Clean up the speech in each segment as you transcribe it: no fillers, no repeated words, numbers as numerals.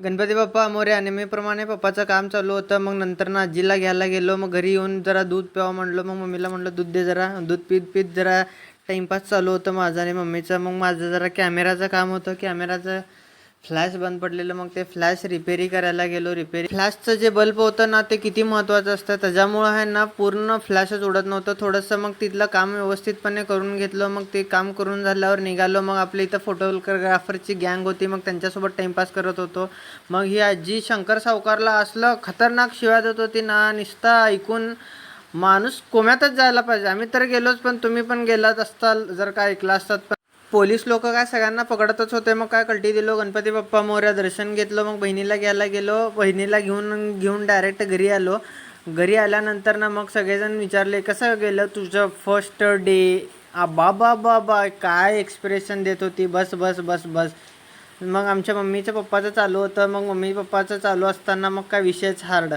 गणपती बाप्पा मोरया. नेहमीप्रमाणे पप्पाचं काम चालू होतं. मग नंतर ना आजीला घ्यायला गेलो. मग घरी येऊन जरा दूध प्यावं म्हणलं. मग मम्मीला म्हणलं दूध दे जरा. दूध पीत पीत जरा टाईमपास चालू होतं माझं आणि मम्मीचं. मग माझं जरा कॅमेराचं काम होतं. कॅमेराचं फ्लॅश बंद पडलेलं. मग ते फ्लॅश रिपेरी करायला गेलो. फ्लॅशचं जे बल्ब होतं ना ते किती महत्त्वाचं असतं. त्याच्यामुळं आहे ना पूर्ण फ्लॅशच उडत नव्हतं. थोडंसं मग तिथलं काम व्यवस्थितपणे करून घेतलं. मग ते काम करून झाल्यावर निघालो. मग आपल्या इथं फोटोग्राफरची गँग होती. मग त्यांच्यासोबत टाईमपास करत होतो. मग ही आजी शंकर सावकारला असलं खतरनाक शिव्या देत होती ना, नुसता ऐकून माणूस कोम्यातच जायला पाहिजे. आम्ही तर गेलोच, पण तुम्ही पण गेलात असताल जर का ऐकला असतात. पण पोलीस लोक काय सगळ्यांना पकडतच होते. मग काय कल्टी दिलो. गणपती बाप्पा मोरया दर्शन घेतलं. मग बहिणीला घ्यायला गेलो. बहिणीला घेऊन डायरेक्ट घरी आलो. घरी आल्यानंतर ना मग सगळेजण विचारले कसं गेलं तुझं फर्स्ट डे. बाबा बाबा काय एक्सप्रेशन देत होती. बस बस बस बस. मग आमच्या मम्मीच्या पप्पाचं चालू होतं. मग मम्मी पप्पाचं चालू असताना मग काय विषयच हार्ड.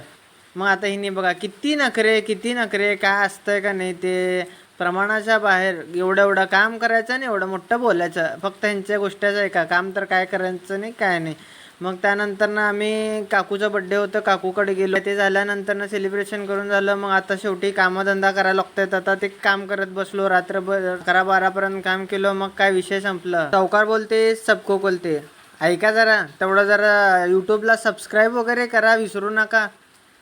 मग आता हिने बघा किती नखरे काय असतंय का नाही ते प्रमाणाच्या बाहेर. एवढं काम करायचं आणि एवढं मोठं बोलायचं. फक्त ह्यांच्या गोष्टीच आहे का, काम तर काय करायचं नाही काय नाही. मग त्यानंतर ना आम्ही काकूचं बड्डे होतं काकूकडे गेलो. ते झाल्यानंतर ना सेलिब्रेशन करून झालं. मग आता शेवटी कामधंदा करायला लागतात. आता ते काम करत बसलो रात्रभर 11-12पर्यंत काम केलं. मग काय विषय संपलं. सावकार बोलते सबको बोलते. ऐका जरा तेवढं जरा यूट्यूबला सबस्क्राईब वगैरे करा विसरू नका.